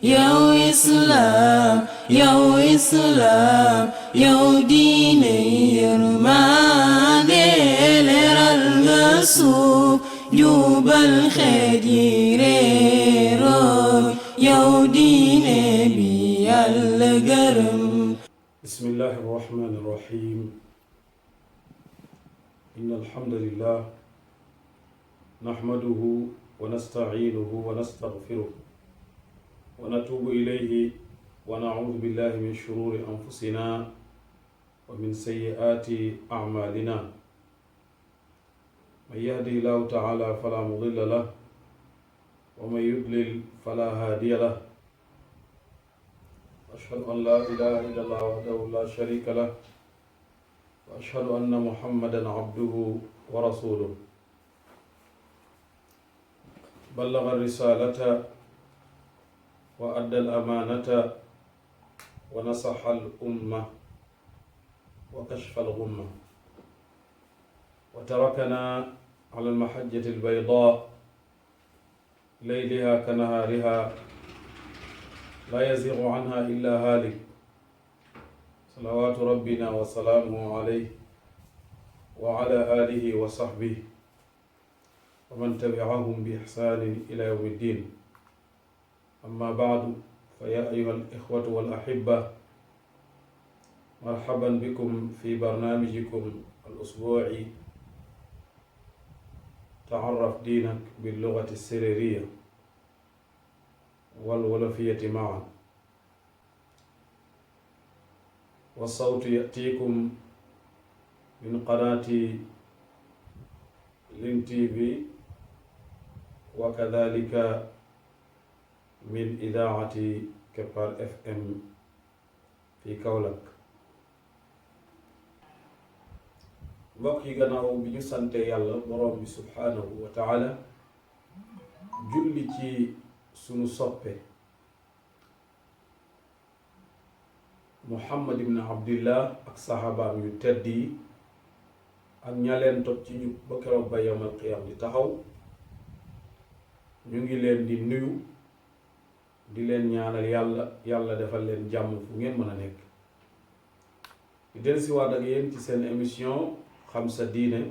yow Islam yow diine yërmande leeral nga suuf jubal xeet yi réeroo yow diine bi Yàlla gërëm. bismillahi rahmani rahim. inna alhamdulillah nahmaduhu wa nasta'inuhu wa nastaghfiruh wa natubu ilayhi wa na'udhu billahi min shururi anfusina wa min sayyiati a'malina. man yahdihillahu ta'ala fala mudilla lahu wa man yudlil fala hadiya lahu. ashhadu an la ilaha illallah wahdahu la sharika lahu wa ashhadu anna muhammadan abduhu wa rasuluhu. ballaga risalata wa adda al-amanata wa nasaha al-umma wa kashfa al-ghumma wa tarakana ala al-mahajjati al-bayda layliha ka nahariha la yazighu anha illa halik. salawaatu rabbina wa salaamuhu alayhi wa ala alihi wa sahbihi wa man tabi'ahum bi ihsaanin ila yawmi ddin. amma ba'du fa yaa ayyuhal ixwatu wal ahibba, marhaban bikum fi barnaamijikum al usbuu'i ta'arraf diinak bil lughati sérériya wal wolofiyati ma'an. wa sawtu ya'tiikum min qanaati Lune TV wa kadhalika min idaati Kepar FM fi Kaolack. mbokk yi, gannaaw bi ñu sante yàlla borom bi subhaanahu wa taala, julli ci sunu soppe Muhammad ibn Abdillah ak saxaabaam yu tedd yi ak ñaleen topp ci ñu ba keroog ba yawmal qiyaam di taxaw, ñu ngi leen di nuyu di leen ñaanal yàlla defal leen jàmm fu ngeen mën a nekk. di dellusiwaat ak yéen ci seen émission xam sa diine,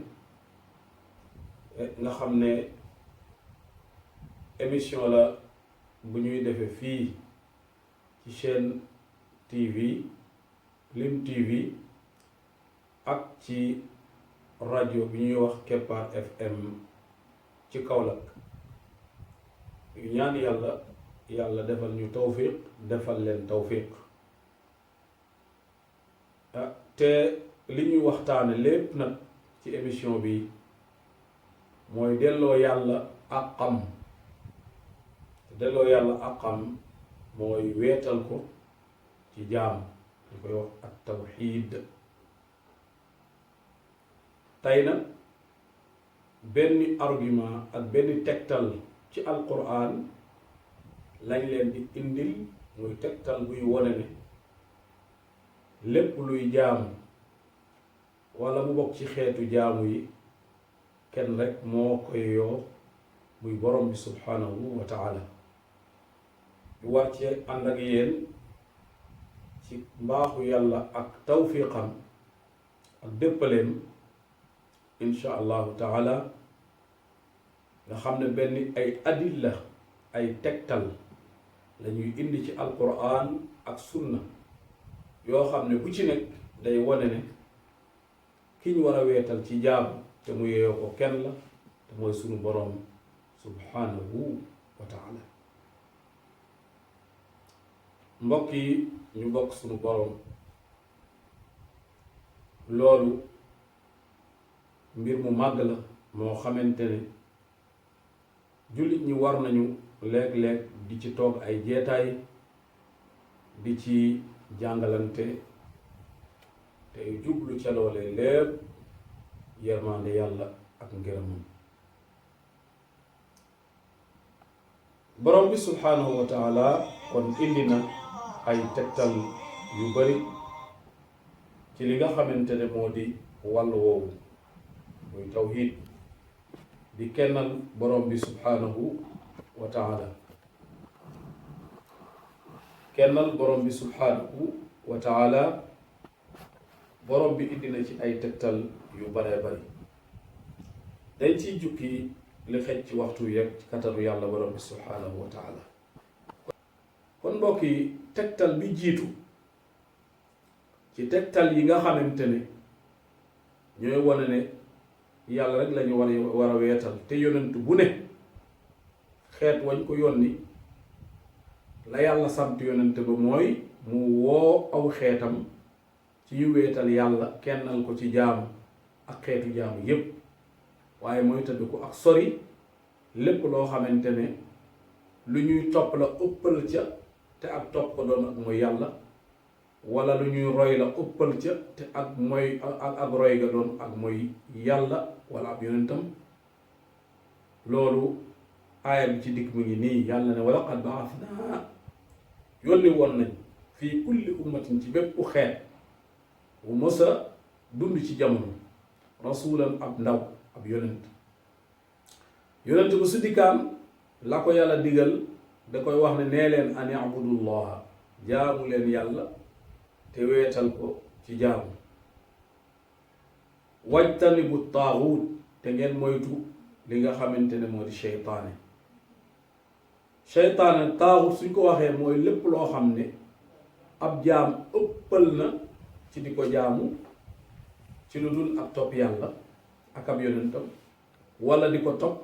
nga xam ne émission la bu ñuy defee fii ci chaîne TV Lune TV ak ci rajo bi ñuy wax Kepar FM ci Kaolack. yu ñaan yàlla defal ñu tawfiq, defal leen tawfiq. te li ñuy waxtaane lépp nag ci émission bi mooy delloo yàlla àqam. delloo yàlla àqam mooy weetal ko ci jaam, ñu koy wax ak tawxiid. tey nag benn argument ak benn tegtal ci alquran lañ leen di indil, muy tegtal buy wone ne lépp luy jaamu wala mu bokk ci xeetu jaamu yi kenn rek moo koy yoo, muy borom bi subhanahu wa taala. ñu wàccee ànd ak yéen ci mbaaxu yàlla ak tawfiqam ak déppaleem insha allahu taala, nga xam ne benn ay adilla, ay tegtal lañuy indi ci alquran ak sunna yoo xam ne bu ci nekk day wone ne ki ñu war a weetal ci jaamu te mu yeeyoo ko kenn la, te mooy sunu boroom subhanahu wa taala. mbokk yi, ñu bokk sunu boroom, loolu mbir mu màgg la moo xamante ne jullit ñi war nañu léeg-léeg di ci toog ay jeetaay di ci jàngalante, te jublu ca loolee lépp yërmande yàlla ak ngërëmam. borom bi subhanahu wa taala kon indi na ay tegtal yu bari ci li nga xamante ne moo di wàll woowu, muy tawhid, di kennal borom bi subhanahu wa taala. kennal borom bi subhanahu wa taala borom bi indi na ci ay tegtal yu baree bari dañ ciy jukki li xej ci waxtu yëpp ci kattanu yàlla borom bi subhanahu wa taala. kon mbokk yi tegtal bi jiitu ci tegtal yi nga xamante ne ñooy wane ne yàlla rek lañu war a weetal te yonent bu ne xeet wañ ko yónni la yàlla sant yonent ba mooy mu woo aw xeetam ci ñu weetal yàlla kennal ko ci jaamu ak xeetu jaamu yépp waaye mooy tëdd ko ak sori lépp loo xamante ne lu ñuy topp la ëppal ca te ak topp ko doon ak mooy yàlla wala lu ñuy roy la ëppal ca te ak mooy ak roy ga doon ak mooy yàlla wala ab yonentam. loolu aaya bi ci dikk mu ngi nii yàlla ne wala qad ba'athnaa yónni woon nañ fii kulli ummatin ci bépp xeet bu mës a dund ci jamono rasulan ab ndaw ab yonent bu su dikkaan la ko yàlla digal da koy wax ne nee leen an i'budullaha jaamu leen yàlla te weetal ko ci jaamu wajtanibu taaxuut te ngeen moytu li nga xamante ne moo di seytaane taaxuut suñ ko waxee mooy lépp loo xam ne ab jaam ëppal na ci di ko jaamu ci lu dul ak topp yàlla ak ab yonentam wala di ko topp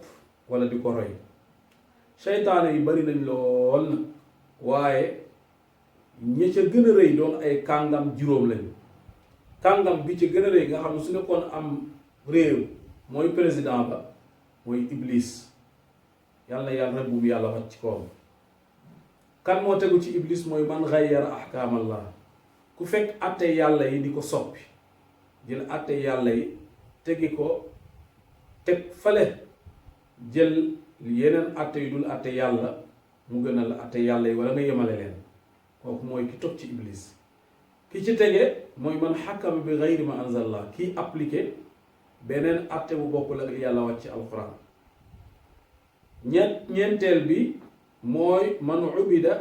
wala di ko roy. seytaane yi bari nañ lool na waaye ñi ca gën a rëy doon ay kàngam juróom lañu. kàngam bi ci gën a rëy nga xam ne su nekkoon am réew mooy président ba mooy iblis yàlla yàlla rek bu yàlla wàcc ci kawam. kan moo tegu ci iblis mooy man ghayyara ahkaamallah ku fekk atte yàlla yi di ko soppi jël atte yàlla yi tegi ko teg fale jël yeneen atte yu dul atte yàlla mu gën a la atte yàlla yi wala nga yemale leen kooku mooy ki topp ci iblis. ki ci tege mooy man xakkama bi gayri ma anzalallah kii appliqué beneen atte bu bokkul ak yàlla wàcc alquran. ñeenteel bi mooy man ubida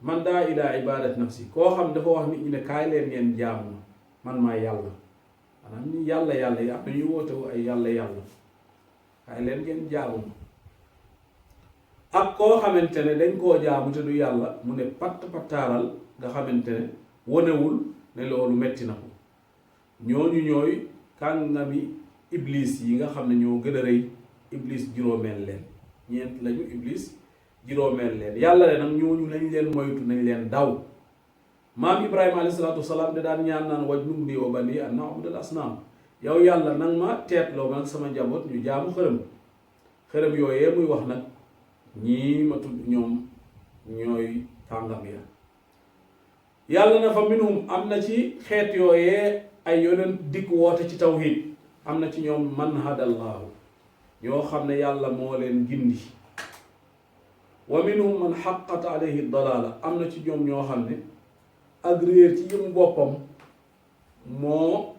man daa ila ibadat nafsi koo xam dafa wax nit ñi ne kaay leen ngeen jaamu man maa yàlla maanaam ñi yàlla yi am na ñu wootewu ay yàlla kaay leen ngeen jaamu ak koo xamante ne dañ koo jaamu te du yàlla mu ne pattaaral nga xamante ne wonewul ne loolu metti na ko. ñooñu ñooy kàngami iblis yi nga xam ne ñoo gën a rëy iblis juróomeel leen ñeent lañu iblis juróomeel leen yàlla le nag ñooñu nañ leen moytu nañ leen daw. maam Ibrahima alayhi salaatu wasalaam de daan ñaan naan wajnubnii wa banii an na'budal asnaam yow yàlla nag ma teetloo ma nag sama njaboot ñu jaamu xërëm yooyee muy wax nag ñii ma tudd ñoom ñooy kàngam ya. yàlla na fa minhum am na ci xeet yooyee ay yonent dikk woote ci tawhid am na ci ñoom man hadallahu ñoo xam ne yàlla moo leen gindi wa minhum man xaqat alayhi dalaala am na ci ñoom ñoo xam ne ak réer ci jëm boppam moo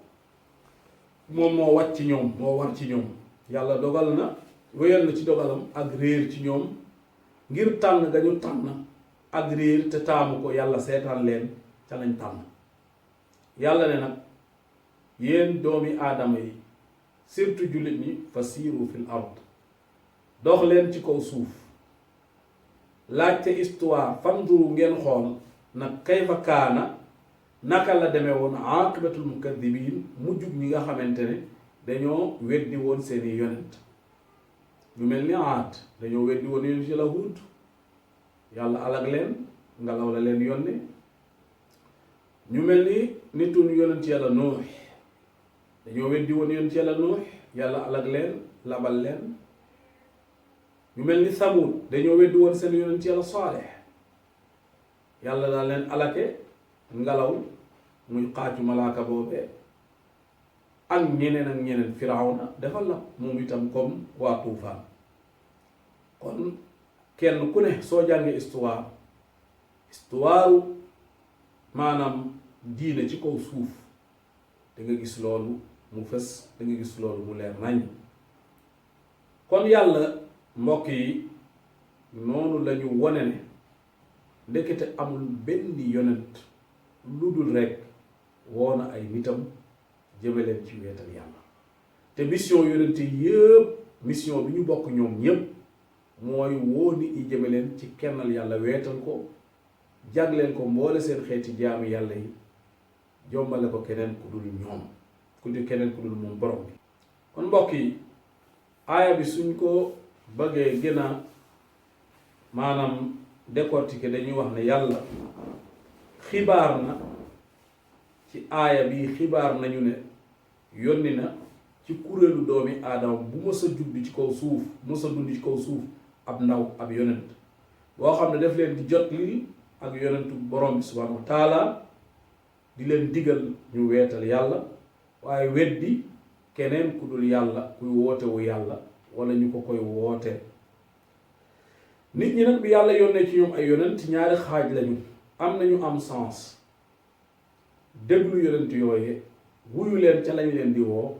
wàcc ci ñoom moo war ci ñoom yàlla dogal na wéyal na ci dogalam ak réer ci ñoom ngir tànn ga ñu tànn ak réer te taamu ko yàlla seetaan leen ca lañ tànn. yàlla ne nag yéen doomi aadama yi surtout jullit ñi fasiiru fil ard dox leen ci kaw suuf laajte histoire fanduru ngeen xool nag kayfa kaana naka la demee woon aqibatul mukaddibiin mujjug ñi nga xamante ne dañoo weddi woon seeni yonent. ñu mel ni Aad dañoo weddi woon yonent Yàlla Huud yàlla alag leen ngelaw la leen yónne. ñu mel ni nitun yonent Yàlla Nuux dañoo weddi woon yonent Yàlla Nuux yàlla alag leen labal leen. ñu mel ni Samuud dañoo weddi woon seen yonent Yàlla Saalix yàlla daal leen alake ngelaw muy xaacu malaaka boobee ak ñeneen Firawna defal la moom itam comme waa Tuufaan. kon kenn ku ne soo jàngee histoire maanaam diine ci kaw suuf da nga gis loolu mu fës da nga gis loolu mu leer nañ. kon yàlla mbokk yi noonu lañu wone ne ndekete amul benn yonent lu dul rek woona ay nitam jëme leen ci weetal yàlla te mission yonent yëpp mission bi ñu bokk ñoom ñëpp mooy woo nit ñi jëme leen ci kennal yàlla weetal ko jagleen ko mboole seen xeeti jaamu yàlla yi jombale ko keneen ku dul ñoom ku dul keneen ku dul moom borom bi kon mbokk yi aaya bi suñ ko bëggee gën a maanaam décortiquer dañuy wax ne yàlla xibaar na ci aaya bi xibaar nañu ne yónni na ci kuréelu doomi aadama bu mës a judd ci kaw suuf mës a dund ci kaw suuf ab ndaw ab yonent boo xam ne daf leen di jot lii ak yonentu borom bi subhanahu wa taala di leen digal ñu weetal yàlla waaye weddi keneen ku dul yàlla kuy wootewu yàlla wala ñu ko koy woote nit ñi nag bi yàlla yónnee ci ñoom ay yonent ñaari xaaj lañu am nañu am sens déglu yonent yooye wuyu leen ca lañ leen di woo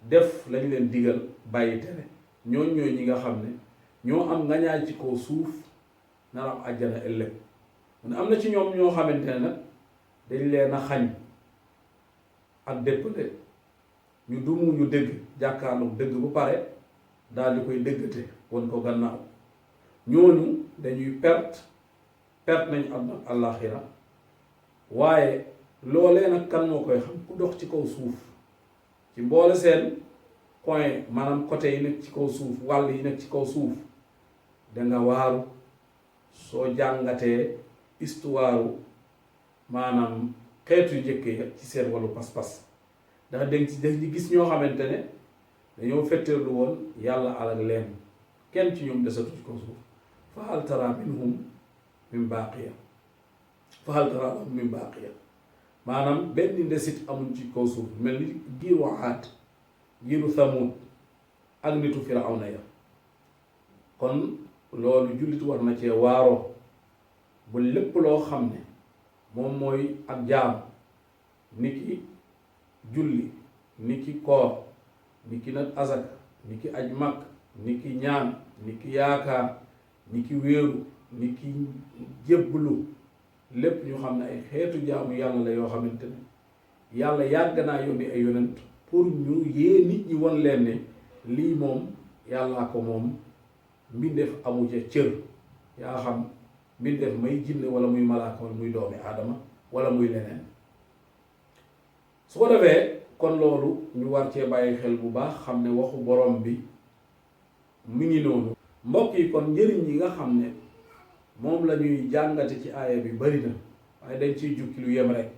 def lañ leen digal bàyyi tere ñooñ ñooy ñi nga xam ne ñoo am ngañaay ci kaw suuf nar am àjjana ëllëg mu ne am na ci ñoom ñoo xamante ne nag dañ leen a xañ ak déppale ñu dumu ñu dëgg jàkkaarloog dëgg bu pare daal di koy dëggate won ko gannaaw ñooñu dañuy perte nañu am nag àllaaxira waaye loolee nag kan moo koy xam ku dox ci kaw suuf ci mboole seen coin maanaam côté yi nekk ci kaw suuf wàll yi nekk ci kaw suuf danga waaru soo jàngatee histoire maanaam xeetu njëkk ya ci seen wàllu pas-pas ndax dañ ci gis ñoo xamante ne dañoo fetteerlu woon yàlla alal leen kenn ci ñoom desatu ci kaw suuf fa hal tara minhum min baaqiya fa hal tara lahum min baaqiya maanaam benn ndesit amuñ ci kaw suuf mel ni giiru Aad giiru Samud ak nitu Firawna ya kon loolu jullit war na cee waaroo bu lépp loo xam ne moom mooy ak jaam ni ki julli ni ki koor ni ki nag azaka ni ki aj mag ni ki ñaan ni ki yaakaar ni ki wéeru ni ki jébblu lépp ñu xam ne ay xeetu jaamu yàlla la yoo xamante ne yàlla yàgg naa yónni ay yonent pour ñu yee nit ñi won leen ne lii moom yàllaa ko moom mbindeef amu ca cër yaa xam mbindeef may jinne wala muy malaaka wala muy doomi aadama wala muy leneen su ko defee kon loolu ñu war cee bàyyi xel bu baax xam ne waxu borom bi mu ngi noonu mbokk yi kon njëriñ yi nga xam ne moom la ñuy jàngate ci aaya bi bari na waaye dañ ciy jukki lu yem rek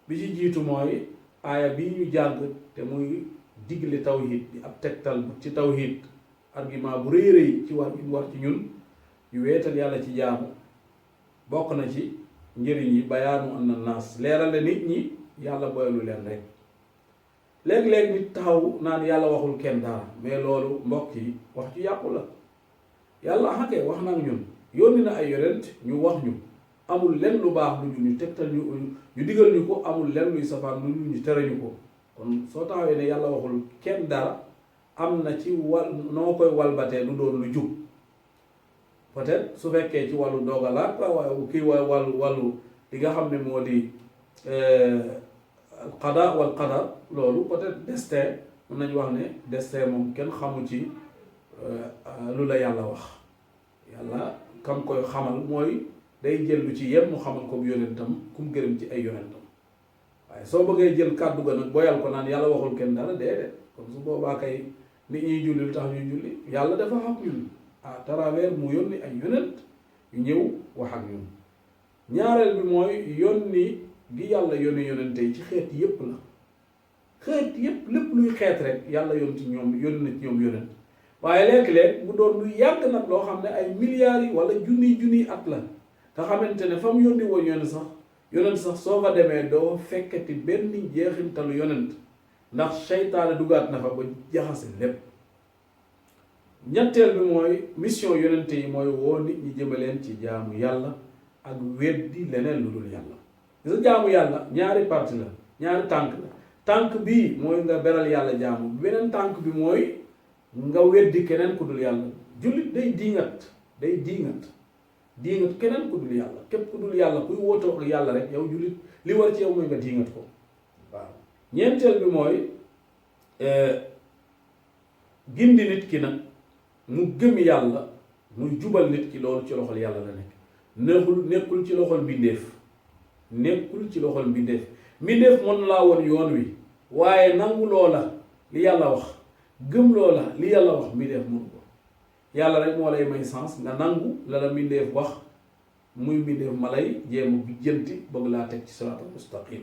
bi ci jiitu mooy aaya bi ñu jàng te muy digle tawhid di ab tegtal ci tawhid argument bu rëy rëy ci war ci ñun yu weetal yàlla ci jaamu bokk na ci njëriñ yi bayaanu anna naas leerale nit ñi yàlla boyalu leen rek léeg-léeg nit taxaw naan yàlla waxul kenn dara mais loolu mbokk yi wax ci yàqu la yàlla xakee wax na ñun yónni na ay yonent ñu wax ñu amul lenn lu baax lu ñu tegtal ñu digal ñu ko amul lenn luy safaan lu ñu tere ñu ko kon soo taxawee ne yàlla waxul kenn dara am na ci noo koy walbatee lu doon lu jub peut-être su fekkee ci wàllu dogalaat waaye kii wàllu li nga xam ne moo di qada wal qadar loolu peut-être destin mën nañu wax ne destin moom kenn xamu ci lu la yàlla wax yàlla kam koy xamal mooy day jël lu ci yem mu xamal ko yonentam ku mu gërëm ci ay yonentam waaye soo bëggee jël kàddu ga nag boyal ko naan yàlla waxul kenn dara déedéet kon su boobaa kay nit ñuy julli lu tax ñuy julli yàlla dafa xam ñun à travers mu yónni ay yonent yu ñëw wax ak ñun ñaareel bi mooy yónni gi yàlla yónni yonente yi ci xeet yépp la xeet yépp lépp luy xeet rek yàlla yónni ci ñoom yónni na ci ñoom yonent waaye léeg-léeg mu doon lu yàgg nag loo xam ne ay milliards yi wala junniy at la nga xamante ne fa mu yónni woon yonent sax soo fa demee doo fekkati benn jeexintalu yonent ndax seytaane dugaat na fa ba jaxase lépp ñetteel bi mooy mission yonente yi mooy woo nit ñi jëmaleen ci jaamu yàlla ak weddi leneen lu dul yàlla gis nga jaamu yàlla ñaari parti la ñaari tànk la tànk bii mooy nga beral yàlla jaamu beneen tànk bi mooy nga weddi keneen ku dul yàlla jullit day diingat diingat keneen ku dul yàlla képp ku dul yàlla kuy woote ak yàlla rek yow jullit li war ci yow mooy nga diingat ko waaw. ñeenteel bi mooy gindi nit ki nag mu gëm yàlla muy jubal nit ki loolu ci loxol yàlla la nekk nekkul ci loxol mbindeef nekkul ci loxol mbindeef mën na laa woon yoon wi waaye nangu loola li yàlla wax gëm loola li yàlla wax mbindeef mënu ko yàlla rek moo lay may sens nga nangu la la mbindeef wax muy mbindeef ma lay jéem bi jënti bëgg laa teg ci siraatal mustaqim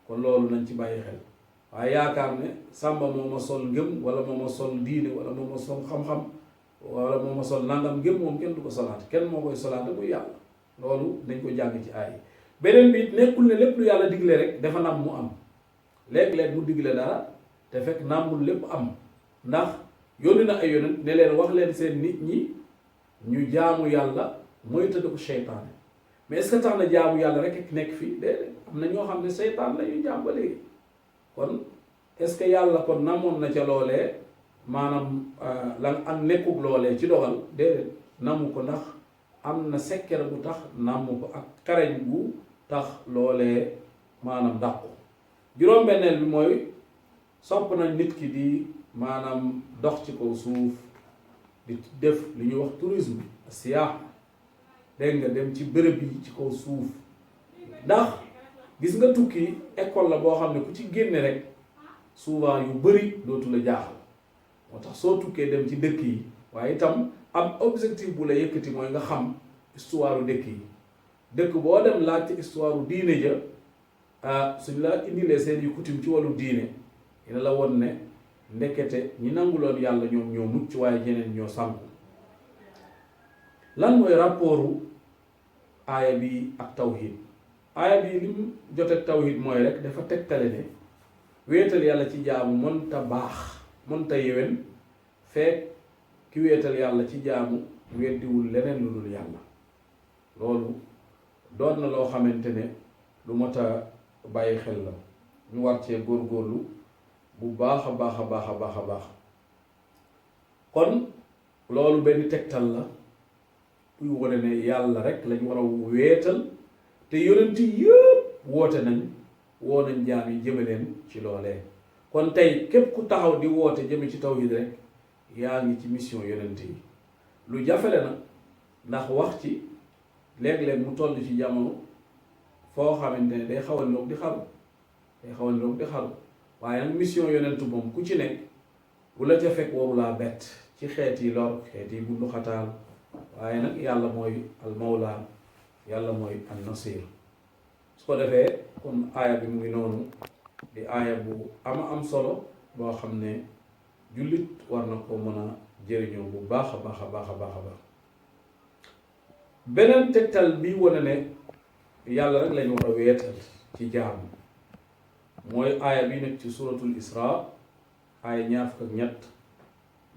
kon loolu nañ ci bàyyi xel waaye yaakaar ne sàmba moo ma sol ngëm wala moo ma sol diine wala moo ma sol xam-xam wala moo ma sol nangam ngëm moom kenn du ko solaate kenn moo koy solaate muy yàlla loolu dañ ko jàng ci aay beneen bi nekkul ne lépp lu yàlla digle rek dafa nam mu am léeg-léeg mu digle dara te fekk nàmmul lépp am ndax yónni na ay yonent ne leen wax leen seen nit ñi ñu jaamu yàlla mooy tëdd ko seytaane mais est-ce que tax na jaamu yàlla rek nekk fii déedéet am na ñoo xam ne seytaan la ñuy jaam ba léegi kon est-ce que yàlla kon namoon na ca loolee maanaam la ak nekkug loolee ci dogal déedéet namu ko ndax am na sekkere bu tax namu ko ak xarañ bu tax loolee maanaam dàqu juróom-benneel bi mooy sopp nañ nit ki di maanaam dox ci kaw suuf di def li ñuy wax tourisme siyaax dégg nga dem ci bërëb yi ci kaw suuf ndax gis nga tukki école la boo xam ne ku ci génne rek souvent yu bari dootu la jaaxal moo tax soo tukkee dem ci dëkk yi waaye itam am objectif bu la yëkkati mooy nga xam histoire dëkk yi dëkk boo dem laajte histoire diine ja suñ la indilee seen yu coutume ci wàllu diine dina la won ne ndekete ñi nanguloon yàlla ñoom ñoo mucc waaye ñeneen ñoo sànku lan mooy rapportu aaya bi ak tawhid aaya bi li mu jot ak tawhid mooy rek dafa tegtale ne wéetal yàlla ci jaamu mënta baax mënta yéwén fekk ki wéetal yàlla ci jaamu weddiwul leneen lu dul yàlla loolu doon na loo xamante ne lu mot a bàyyi xel la ñu war cee góorgóorlu bu baax a baax a baax a baax a baax kon loolu benn tegtal la kuy wane ne yàlla rek lañ war a wéetal te yonent yëpp woote nañ woo nañ jaam yi jëme leen ci loolee kon tey képp ku taxaw di woote jëme ci tawhid rek yaa ngi ci mission yonent yi lu jafele nag ndax wax ci léeg-léeg mu toll ci jamono foo xamante ne day xaw a niroog di xaru waaye nag mission yonentu moom ku ci nekk bu la ca fekk warulaa bett ci xeet yi lor xeet yi bundu xataal waaye nag yàlla mooy al mawla yàlla mooy an nasir su ko defee kon aaya bi mu ngi noonu di aaya bu am solo boo xam ne jullit war na ko mën a jëriñoo bu baax a baax a baax a baax a baax beneen tegtal bi wane ne yàlla rek lañu war a weetal ci jaam mooy aaya bi nekk ci suratul isra aaya 23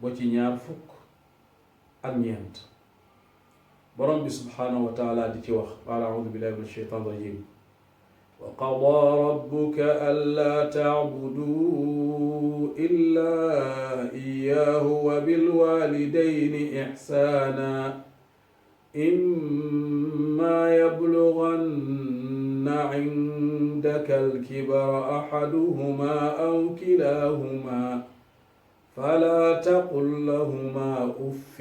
ba ci 24 borom bi subhaanahu wa taala di ci wax qaala audu billahi min ashaytan rajim wa qadaa rabbuka allaa ta'budu illa iyyahu wa bilwalidayni ihsaana imma yablughanna 'indaka al-kibara ahaduhuma aw kilahuma فلا تقل لهما أف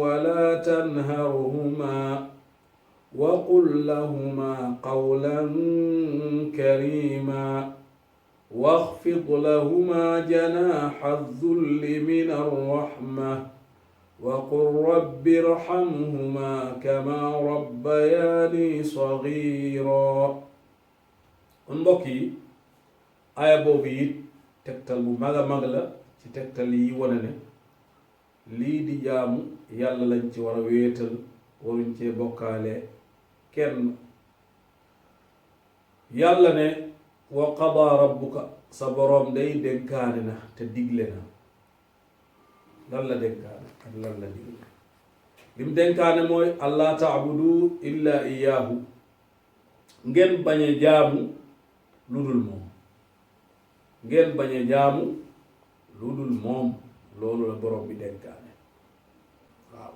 ولا تنهرهما وقل لهما قولا كريما واخفض لهما جناح الذل من الرحمة وقل رب ارحمهما كما ربياني صغيرا mbokk yi aaya boobu it tegtal bu mag a mag la ci tegtal yi wane ne lii di jaamu yàlla lañ ci war a wéetal waruñ cee bokkaale kenn yàlla ne wa qadaa rabbuka sa boroom day dénkaane na te digle na lan la dénkaane ak lan la digle lim dénkaane mooy allaa taabudu illa iyaahu ngeen bañ a jaamu lu dul moom ngeen bañ a jaamu lu dul moom loolu la borom bi dénkaane waaw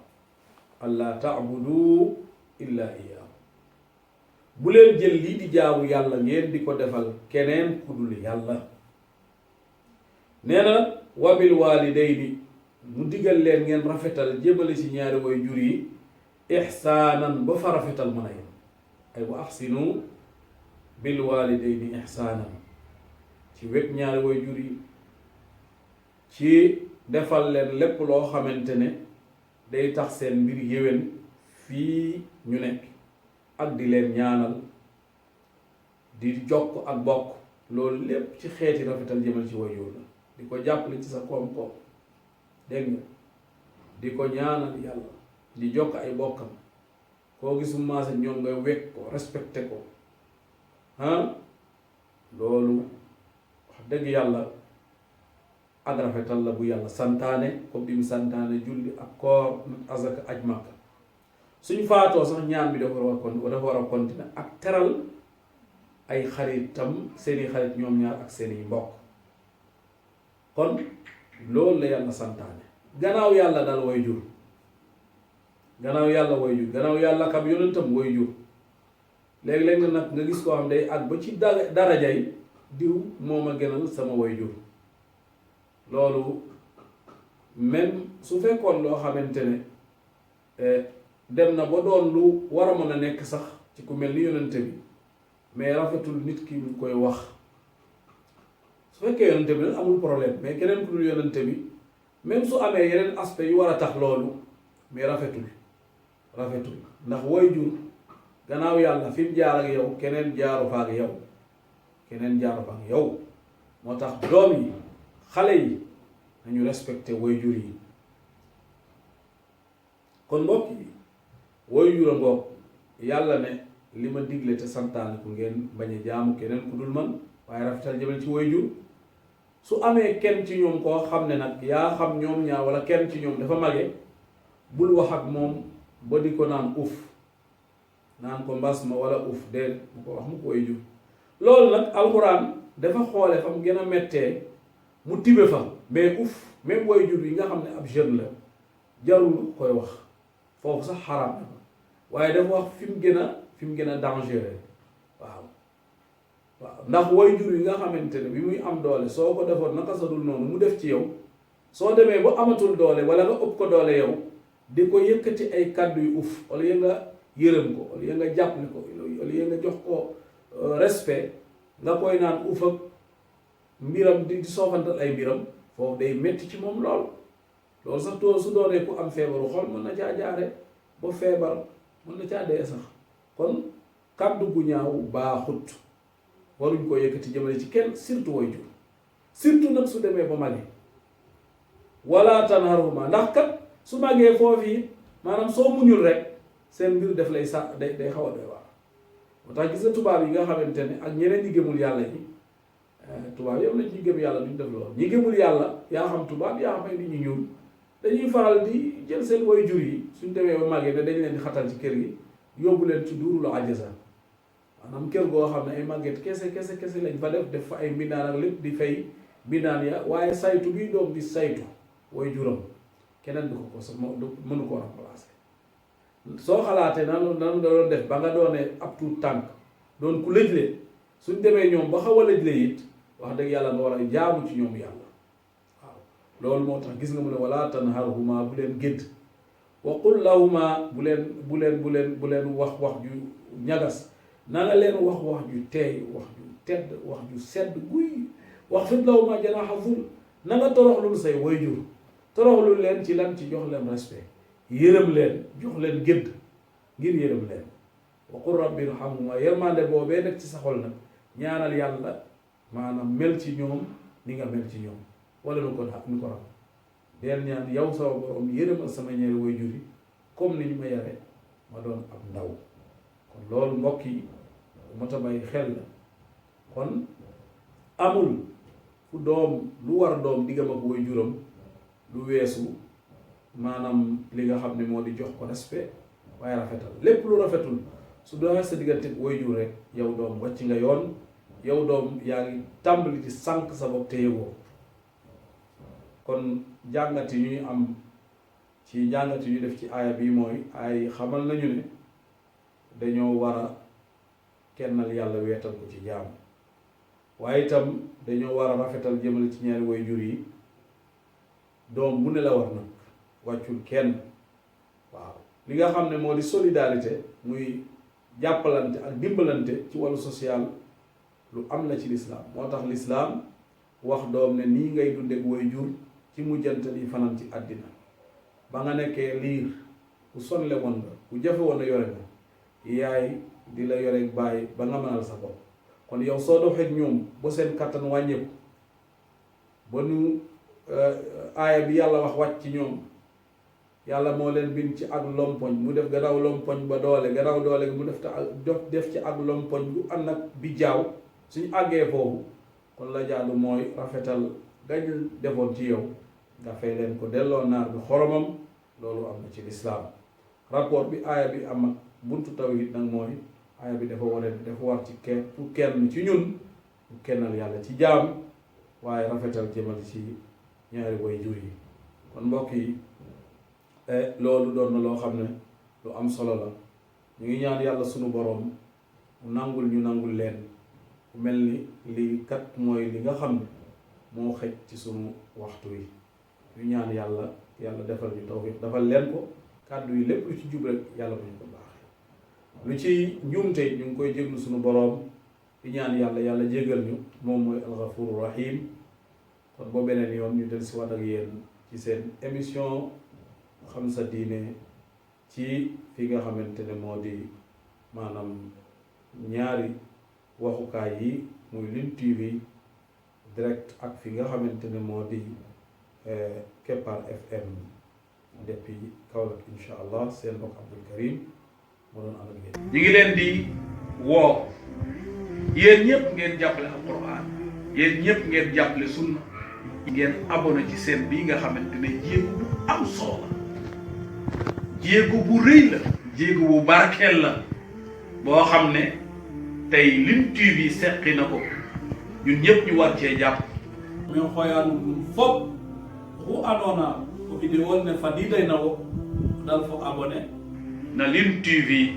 allaa taabudu illa iyyaahu bu leen jël lii di jaamu yàlla ngeen di ko defal keneen ku dul yàlla. nee na wa bil waalidayni mu digal leen ngeen rafetal jëmale ci ñaari way jur yi ixsaanan ba fa rafetal mën a yem ay wa axsinu bil waalidayni ixsaanan ci wet ñaari way jur yi ci defal leen lépp loo xamante ne day tax seen mbir yéwén fii ñu nekk ak di leen ñaanal di jokk ak bokk loolu lépp ci xeeti rafetal jëmal ci way jur la di ko jàppale ci sa koom-koom dégg nga di ko ñaanal yàlla di jokk ay bokkam koo gisu maase ñoom nga wekk ko respecté ko loolu wax dëgg yàlla ak rafetal la bu yàlla santaane comme bi mu santaane julli ak koor azaka aj Makka suñ faatoo sax ñaan bi dafa war a continuer ak teral ay xaritam seeni xarit ñoom ñaar ak seeni mbokk kon loolu la yàlla santaane gannaaw yàlla dal way jur gannaaw yàlla kam yonentam way jur léegi-léegi nag nga gis koo xam day ak ba ci darajay diw moo ma gënal sama way jur loolu même su fekkoon loo xamante ne dem na ba doon lu war a mën a nekk sax ci ku mel ni yonente bi mais rafetul nit ki mu koy wax su fekkee yonente bi nag amul problème mais keneen ku dul yonente bi même su amee yeneen aspect yu war a tax loolu mais rafetul ndax way jur gannaaw yàlla fi mu jaar ak yow keneen jaaru fa ak yow moo tax doom yi xale yi nañu respecté way jur yi kon mbokk yi way jur a ngoog yàlla ne li ma digle te santaane ku ngeen bañ a jaamu keneen ku dul man waaye rafetal jëmale ci way jur su amee kenn ci ñoom koo xam ne nag yaa xam ñoom ñaar wala kenn ci ñoom dafa mage bul wax ak moom ba di ko naan uf naan ko mbas ma wala uf déet mu ko wax mu ko way jur loolu nag alxuraan dafa xoole fa mu gën a mettee mu tibe fa mais uf même way jur yi nga xam ne ab jeune la jarul koy wax foofu sax xaraam na waaye dafa wax fi mu gën a dangereux waaw ndax way jur yi nga xamante ne bi muy am doole soo ko defoon naka sa dul noonu mu def ci yow soo demee ba amatul doole wala nga ëpp ko doole yow di ko yëkkati ay kàddu yu uf wala ya nga yërëm ko wala ya nga jàppale ko wala ya nga jox ko respect nga koy naan uf ak mbiram di soofantal ay mbiram foofu day metti ci moom loolu sax su doonee ku am feebaru xol mën na caa jaare ba feebar mën na caa dee sax kon kàddu gu ñaaw baaxut waruñ ko yëkkati jëmale ci kenn surtout way jur surtout nag su demee ba mage wala tanharhuma ndax kat su màggee foofu maanaam soo muñul rek seen mbir def lay day xaw a doy waar moo tax gis nga tubaab yi nga xamante ne ak ñeneen ñi gëmul yàlla yi tubaab yow lañ ñu gëm yàlla duñ def loolu ñi gëmul yàlla yaa xam tubaab yaa xam ay nit ñu ñuul dañuy faral di jël seen way jur yi suñ demee ba màggee ne dañ leen di xatal ci kër gi yóbbu leen ci duuru la ajasa maanaam kër goo xam ne ay màgget kese lañ fa def fa ay mbindaan ak lépp di fay mbindaan ya waaye saytu bi doom di saytu way juram keneen du ko ko sa mënu koo remplacer soo xalaatee nanu doon def ba nga doonee ab tuut tànk doon ku lëjle suñ demee ñoom ba xaw a lëjle it wax dëgg yàlla nga war a jaamu ci ñoom yàlla waaw loolu moo tax gis nga mu ne wala tanharhuma bu leen gédd wa qul lahuma bu leen wax ju ñagas na nga leen wax ju teey wax ju tedd wax ju sedd guy wax fit lahuma janaaha zul na nga toroxlul say wayjur toroxlul leen ci lan ci jox leen respect yërëm leen jox leen gédd ngir yërëm leen wa qul rabbi irhamhuma yërmande boobee nekk ci sa xol nag ñaanal yàlla maanaam mel ci ñoom ni nga mel ci ñoom wala nu ko ram deel ñaan yow sama borom yërëmal sama ñaari wayjur yi comme ni ñu ma yare ma doon ab ndaw kon loolu mbokk yi mota bàyyi xel la kon amul fu doom lu war doom diggam ak wayjuram lu weesu maanaam li nga xam ne moo di jox ko respect waaye rafetal lépp lu rafetul su doxee sa diggante wayjur rek yow doom wàcc nga yoon yow doom yaa ngi tàmbali di sànq sa bopp te yëgoo kon jàngat yi ñuy am ci jàngat yi ñu def ci aaya bi mooy ay xamal nañu ne dañoo war a kennal yàlla weetal ko ci jaamu waaye itam dañoo war a rafetal jëmale ci ñaari waajur yi doom bu ne la war nag wàccul kenn waaw li nga xam ne moo di solidarité muy jàppalante ak dimbalante ci wàllu social lu am na ci lislaam moo tax lislaam wax doom ne nii ngay dundeg waajur ci mujjantal yi fanaan ci àddina ba nga nekkee liir ku sonle woon nga ku jafe woon a yore nga yaay di la yore bàyyi ba nga mënal sa bopp kon yow soo doxeek ñoom ba seen kattan wàññeeku ba nu aaya bi yàlla wax wàcc ci ñoom yàlla moo leen bind ci ak lompoñ mu def gannaaw lompoñ ba doole gannaaw doole gi mu def ci ak lompoñ bu ànd ak bi jaaw suñu àggee foofu kon la jaadu mooy rafetal gañ defoon ci yow nga fay leen ko delloo naar bi xoromam loolu am na ci lislaam rapport bi aaya bi am ak buntu tawhid nag mooy aaya bi dafa wane dafa war ci pour kenn ci ñun ñu kennal yàlla ci jaam waaye rafetal jëmal ci ñaari waajur yi kon mbokk yi loolu doon na loo xam ne lu am solo la ñu ngi ñaan yàlla sunu boroom mu nangul ñu nangul leen ku mel ni lii kat mooy li nga xam ne moo xëj ci sunu waxtu yi ñu ñaan yàlla defal ñu tawfiq defal leen ko kàddu yi lépp lu ci jub rek yàlla bu ñu ko baaxee lu ci njuumte ñu ngi koy jéglu sunu boroom di ñaan yàlla jégal ñu moom mooy alxafuru rahim kon boo beneen yoon ñu del si waat ak yéen ci seen émission xam sa diine ci fi nga xamante ne moo di maanaam ñaari waxukaay yi muy Lune TV direct ak fi nga xamante ne moo di Kepar FM depuis Kaolack insha allah seen mbokk Abdoul Karim moo doon ànd ak yéen. ñu ngi leen di woo yéen ñëpp ngeen jàppale alquran yéen ñëpp ngeen jàppale sunna ngeen abonné ci seen bii nga xamante ne jéego bu am solo la jéego bu rëy la jéego bu barkeel la boo xam ne tey Lune TV seqi na ko ñun ñëpp ñu war cee jàpp min hoyanu ɗum fof hu anona ko vidéo ne fadidaynawo dal fo abonné na Lune TV